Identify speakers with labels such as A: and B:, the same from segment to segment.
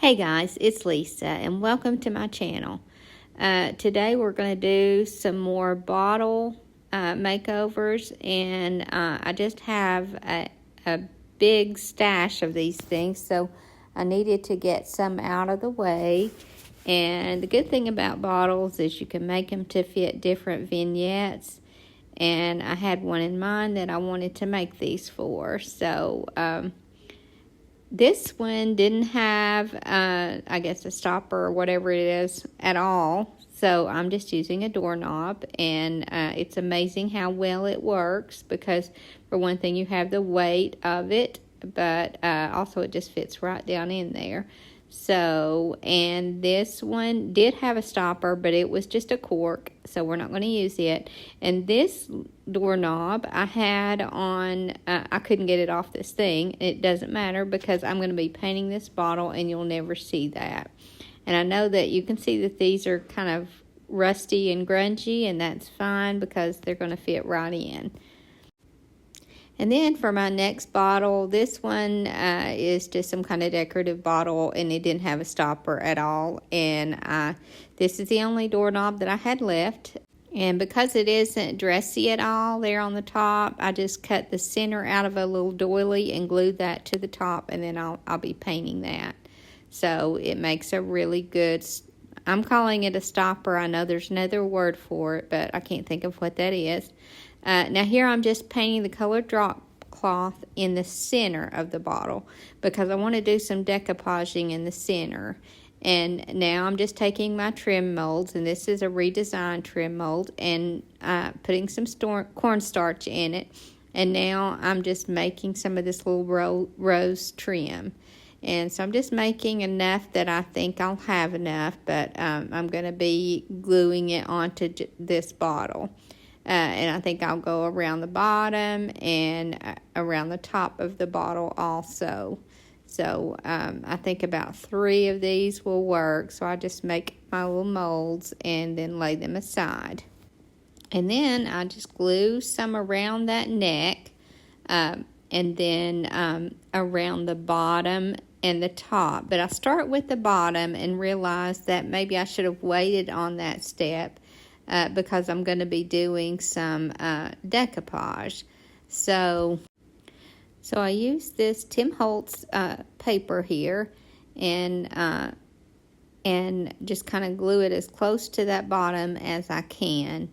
A: Hey guys, it's Lisa and welcome to my channel. Today we're going to do some more bottle makeovers, and I just have a big stash of these things, so I needed to get some out of the way. And the good thing about bottles is you can make them to fit different vignettes, and I had one in mind that I wanted to make these for. So this one didn't have, I guess, a stopper or whatever it is at all. So I'm just using a doorknob, and it's amazing how well it works because, for one thing, you have the weight of it, but also it just fits right down in there. So, and this one did have a stopper, but it was just a cork, so we're not going to use it. And this doorknob I had on, I couldn't get it off this thing. It doesn't matter because I'm going to be painting this bottle and you'll never see that. And I know that you can see that these are kind of rusty and grungy, and that's fine because they're going to fit right in. And then for my next bottle, this one is just some kind of decorative bottle, and it didn't have a stopper at all. And this is the only doorknob that I had left. And because it isn't dressy at all there on the top, I just cut the center out of a little doily and glued that to the top, and then I'll be painting that. So it makes a really good, I'm calling it a stopper. I know there's another word for it, but I can't think of what that is. Now here I'm just painting the colored drop cloth in the center of the bottle because I want to do some decoupaging in the center. And now I'm just taking my trim molds, and this is a redesigned trim mold, and putting some cornstarch in it. And now I'm just making some of this little rose trim. And so I'm just making enough that I think I'll have enough, but I'm going to be gluing it onto this bottle. And I think I'll go around the bottom and around the top of the bottle also. So I think about 3 of these will work. So I just make my little molds and then lay them aside. And then I just glue some around that neck, and then around the bottom and the top. But I start with the bottom and realize that maybe I should have waited on that step. Because I'm going to be doing some decoupage. So I use this Tim Holtz paper here, and just kind of glue it as close to that bottom as I can.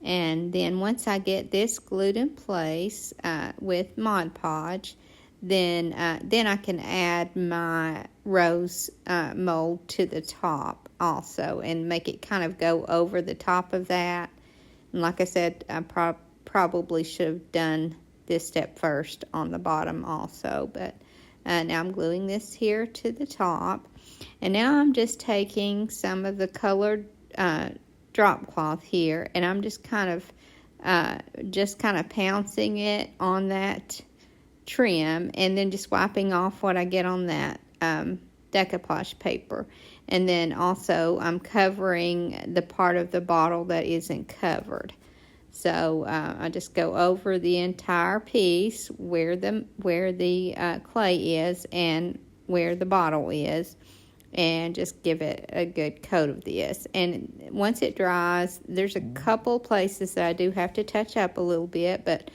A: And then once I get this glued in place with Mod Podge, then I can add my rose mold to the top also and make it kind of go over the top of that. And like I said, I probably should have done this step first on the bottom also, but now I'm gluing this here to the top. And now I'm just taking some of the colored drop cloth here, and I'm just kind of pouncing it on that trim, and then just wiping off what I get on that decoupage paper. And then also I'm covering the part of the bottle that isn't covered. So I just go over the entire piece where the clay is and where the bottle is, and just give it a good coat of this. And once it dries, there's a couple places that I do have to touch up a little bit, but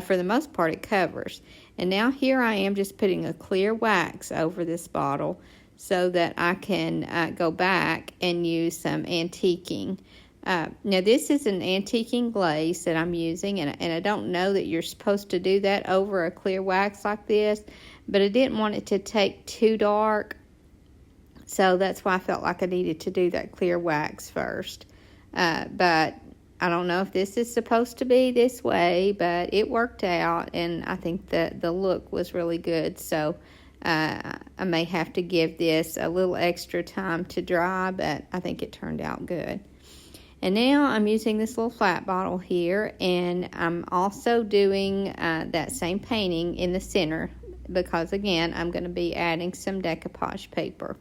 A: for the most part it covers. And now here I am just putting a clear wax over this bottle so that I can go back and use some antiquing. Now this is an antiquing glaze that I'm using, and I don't know that you're supposed to do that over a clear wax like this, but I didn't want it to take too dark, so that's why I felt like I needed to do that clear wax first. But I don't know if this is supposed to be this way, but it worked out, and I think that the look was really good. So I may have to give this a little extra time to dry, but I think it turned out good. And now I'm using this little flat bottle here, and I'm also doing that same painting in the center because, again, I'm going to be adding some decoupage paper.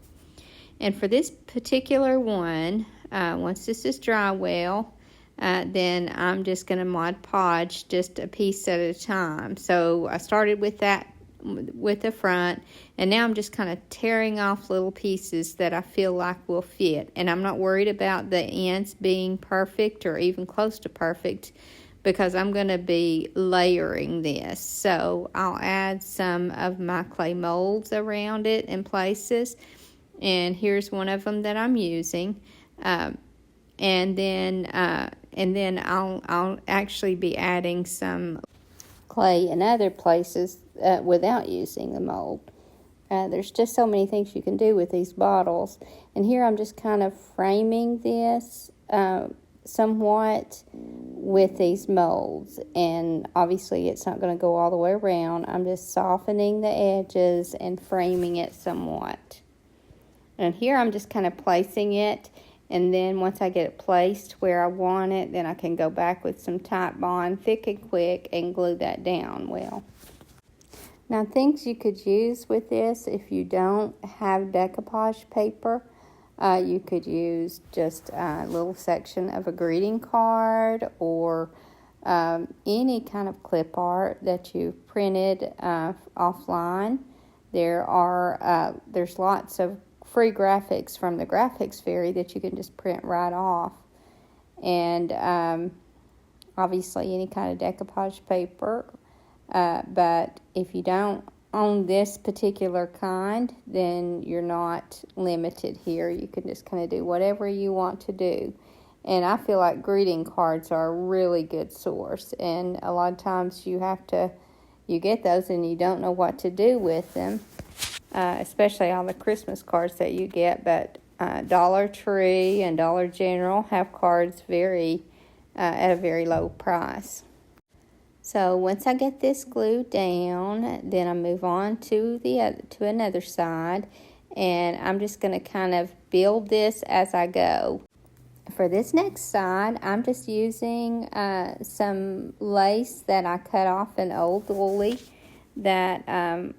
A: And for this particular one, once this is dry well, then I'm just going to Mod Podge just a piece at a time. So I started with that with the front, and now I'm just kind of tearing off little pieces that I feel like will fit, and I'm not worried about the ends being perfect or even close to perfect because I'm going to be layering this. So I'll add some of my clay molds around it in places, and here's one of them that I'm using. And then I'll actually be adding some clay in other places without using the mold. There's just so many things you can do with these bottles. And here I'm just kind of framing this somewhat with these molds. And obviously it's not going to go all the way around. I'm just softening the edges and framing it somewhat. And here I'm just kind of placing it. And then once I get it placed where I want it, then I can go back with some Titebond Thick and Quick and glue that down well. Now, things you could use with this, if you don't have decoupage paper, you could use just a little section of a greeting card or any kind of clip art that you've printed offline. There's lots of free graphics from the Graphics Fairy that you can just print right off. And obviously any kind of decoupage paper. But if you don't own this particular kind, then you're not limited here. You can just kind of do whatever you want to do. And I feel like greeting cards are a really good source. And a lot of times you get those and you don't know what to do with them. Especially all the Christmas cards that you get, but Dollar Tree and Dollar General have cards at a very low price. So once I get this glued down, then I move on to another side, and I'm just going to kind of build this as I go. For this next side, I'm just using some lace that I cut off an old doily that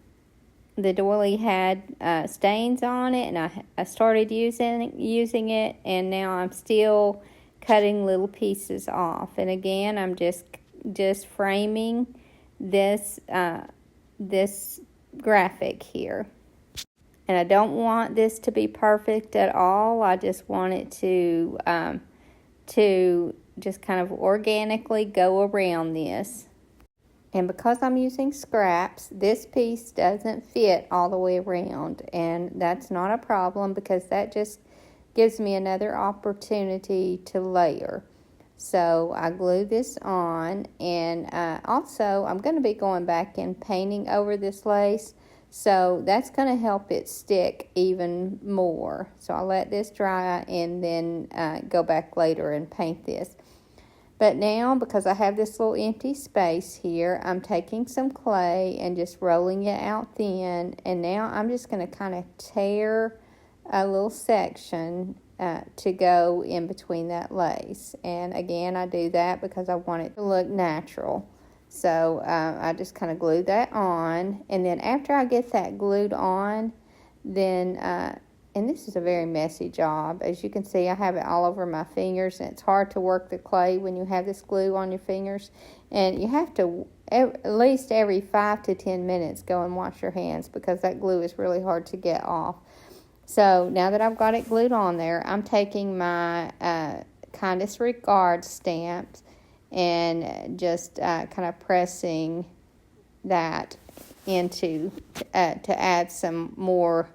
A: the doily had stains on it, and I started using it, and now I'm still cutting little pieces off. And again, I'm just framing this graphic here. And I don't want this to be perfect at all. I just want it to just kind of organically go around this. And because I'm using scraps, this piece doesn't fit all the way around. And that's not a problem because that just gives me another opportunity to layer. So I glue this on. And also, I'm going to be going back and painting over this lace. So that's going to help it stick even more. So I'll let this dry and then go back later and paint this. But now, because I have this little empty space here, I'm taking some clay and just rolling it out thin. And now I'm just going to kind of tear a little section to go in between that lace. And again, I do that because I want it to look natural. So I just kind of glue that on. And then after I get that glued on, then and this is a very messy job. As you can see, I have it all over my fingers, and it's hard to work the clay when you have this glue on your fingers. And you have to, at least every 5 to 10 minutes, go and wash your hands because that glue is really hard to get off. So now that I've got it glued on there, I'm taking my Kindest Regards stamps and just kind of pressing that into, to add some more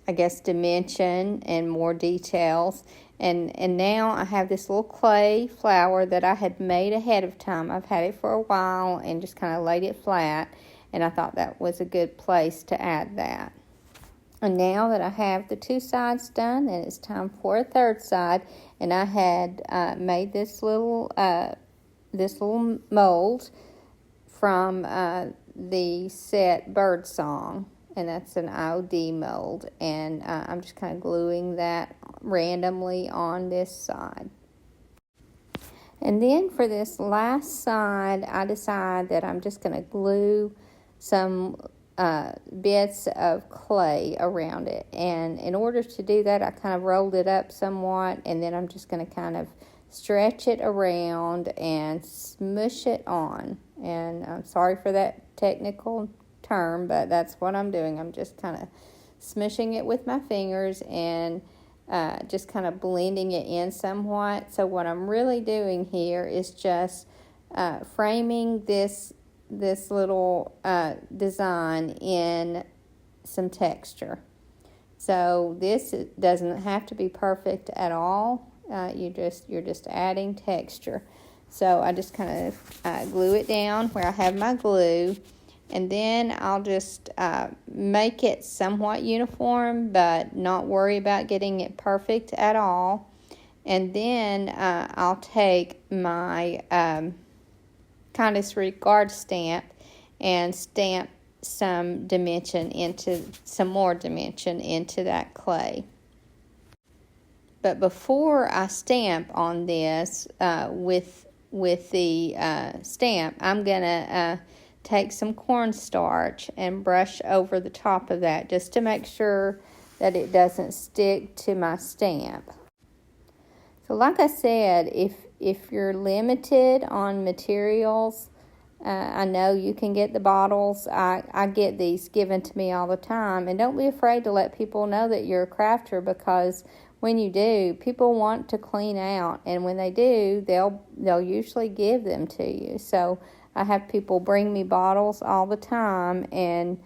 A: I guess, dimension and more details. And now I have this little clay flower that I had made ahead of time. I've had it for a while and just kind of laid it flat. And I thought that was a good place to add that. And now that I have the two sides done, and it's time for a third side. And I had made this little mold from the set Birdsong. And that's an IOD mold, and I'm just kind of gluing that randomly on this side. And then for this last side, I decide that I'm just going to glue some bits of clay around it. And in order to do that, I kind of rolled it up somewhat, and then I'm just going to kind of stretch it around and smush it on. And I'm sorry for that technical term, but that's what I'm doing. I'm just kind of smushing it with my fingers and just kind of blending it in somewhat. So what I'm really doing here is just framing this little design in some texture. So this doesn't have to be perfect at all. You're just adding texture. So I just kind of glue it down where I have my glue, and then I'll just make it somewhat uniform, but not worry about getting it perfect at all. And then I'll take my Kindness Regard stamp and stamp some more dimension into that clay. But before I stamp on this with the stamp, I'm gonna take some cornstarch and brush over the top of that just to make sure that it doesn't stick to my stamp. So like I said, if you're limited on materials, I know you can get the bottles. I get these given to me all the time. And don't be afraid to let people know that you're a crafter, because when you do, people want to clean out. And when they do, they'll usually give them to you. So I have people bring me bottles all the time, and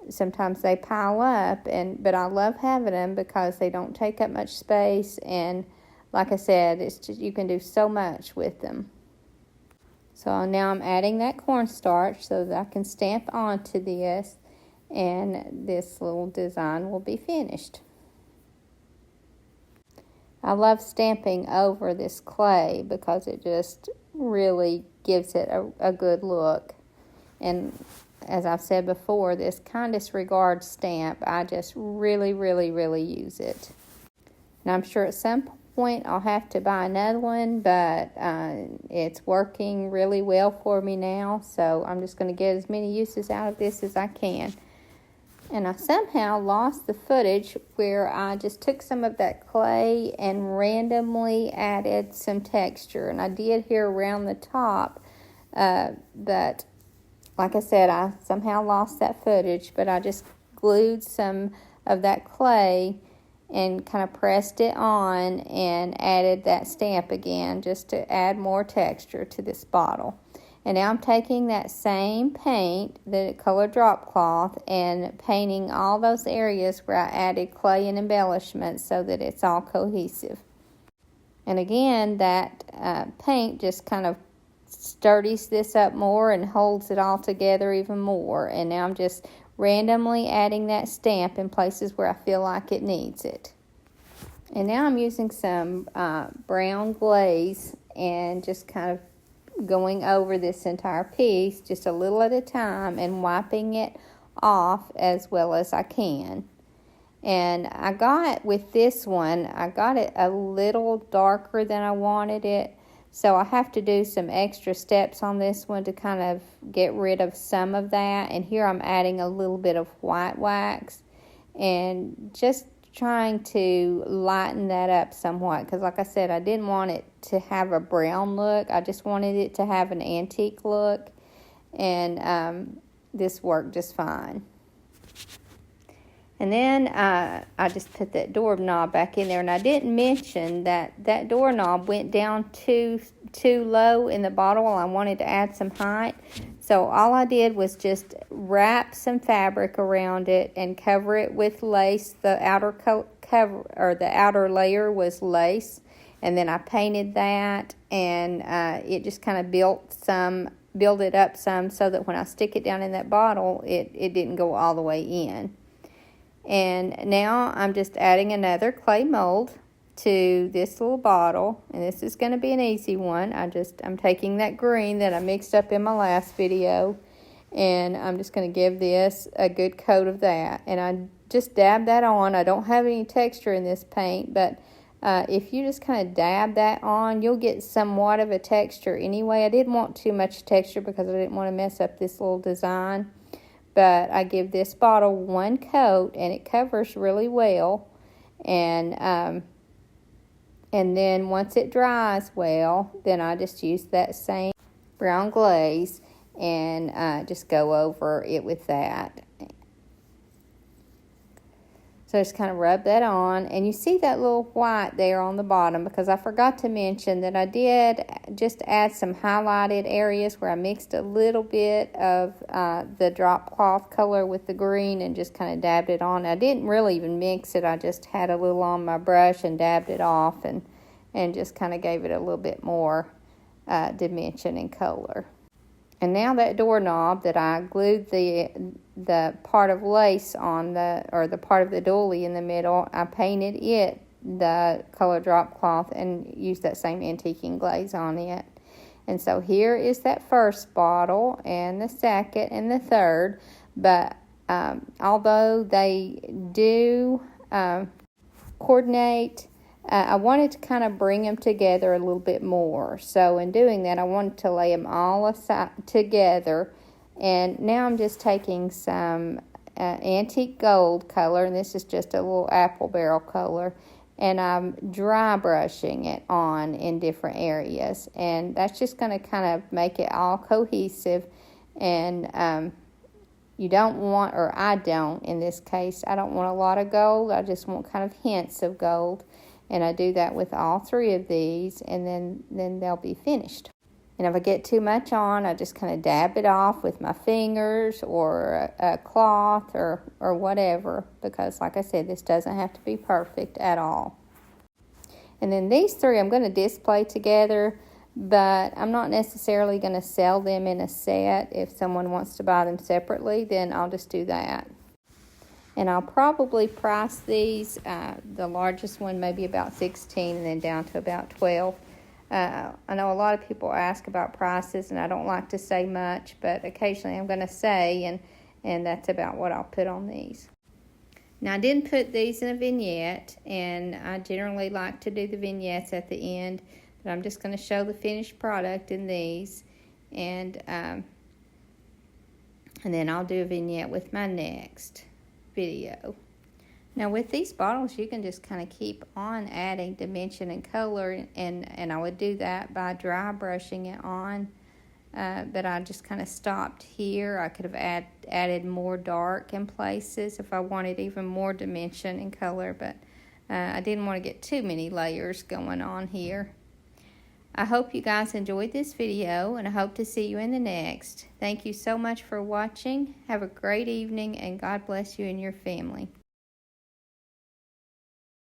A: sometimes they pile up. But I love having them because they don't take up much space. And like I said, it's just, you can do so much with them. So now I'm adding that cornstarch so that I can stamp onto this, and this little design will be finished. I love stamping over this clay because it just really gives it a good look. And as I've said before, this Kindness Regard stamp, I just really, really, really use it. And I'm sure at some point I'll have to buy another one, but it's working really well for me now, so I'm just going to get as many uses out of this as I can. And I somehow lost the footage where I just took some of that clay and randomly added some texture, and I did here around the top, but like I said, I somehow lost that footage, but I just glued some of that clay and kind of pressed it on and added that stamp again just to add more texture to this bottle. And now I'm taking that same paint, the color drop cloth, and painting all those areas where I added clay and embellishments so that it's all cohesive. And again, that paint just kind of sturdies this up more and holds it all together even more. And now I'm just randomly adding that stamp in places where I feel like it needs it. And now I'm using some brown glaze and just kind of going over this entire piece just a little at a time and wiping it off as well as I can. And I got, with this one, I got it a little darker than I wanted it. So I have to do some extra steps on this one to kind of get rid of some of that. And here I'm adding a little bit of white wax and just trying to lighten that up somewhat. Because like I said, I didn't want it to have a brown look. I just wanted it to have an antique look. And this worked just fine. And then I just put that doorknob back in there. And I didn't mention that doorknob went down too low in the bottle. I wanted to add some height. So all I did was just wrap some fabric around it and cover it with lace. The outer cover, or the outer layer, was lace. And then I painted that, and it just kind of build it up some so that when I stick it down in that bottle, it didn't go all the way in. And now I'm just adding another clay mold to this little bottle, and this is going to be an easy one. I'm taking that green that I mixed up in my last video, and I'm just going to give this a good coat of that. And I just dab that on. I don't have any texture in this paint, but if you just kind of dab that on, you'll get somewhat of a texture anyway. I didn't want too much texture because I didn't want to mess up this little design. But I give this bottle one coat, and it covers really well. And then once it dries well, then I just use that same brown glaze and just go over it with that. So just kind of rub that on, and you see that little white there on the bottom, because I forgot to mention that I did just add some highlighted areas where I mixed a little bit of the drop cloth color with the green and just kind of dabbed it on. I didn't really even mix it. I just had a little on my brush and dabbed it off and just kind of gave it a little bit more dimension and color. And now that doorknob that I glued the part of lace on the part of the doily in the middle, I painted it the color drop cloth and used that same antiquing glaze on it. And so here is that first bottle and the second and the third. But although they do coordinate, I wanted to kind of bring them together a little bit more. So in doing that, I wanted to lay them all aside together. And now I'm just taking some antique gold color, and this is just a little apple barrel color, and I'm dry brushing it on in different areas. And that's just going to kind of make it all cohesive. And you don't want, or I don't in this case, I don't want a lot of gold. I just want kind of hints of gold. And I do that with all three of these, and then they'll be finished. And if I get too much on, I just kind of dab it off with my fingers or a cloth or whatever, because like I said, this doesn't have to be perfect at all. And then these three I'm going to display together, but I'm not necessarily going to sell them in a set. If someone wants to buy them separately, then I'll just do that. And I'll probably price these, the largest one maybe about $16 and then down to about $12. I know a lot of people ask about prices, and I don't like to say much, but occasionally I'm going to say, and that's about what I'll put on these. Now, I didn't put these in a vignette, and I generally like to do the vignettes at the end, but I'm just going to show the finished product in these, and then I'll do a vignette with my next video. Now with these bottles, you can just kind of keep on adding dimension and color, and I would do that by dry brushing it on, but I just kind of stopped here. I could have added more dark in places if I wanted even more dimension and color, but I didn't want to get too many layers going on here. I hope you guys enjoyed this video, and I hope to see you in the next. Thank you so much for watching. Have a great evening, and God bless you and your family.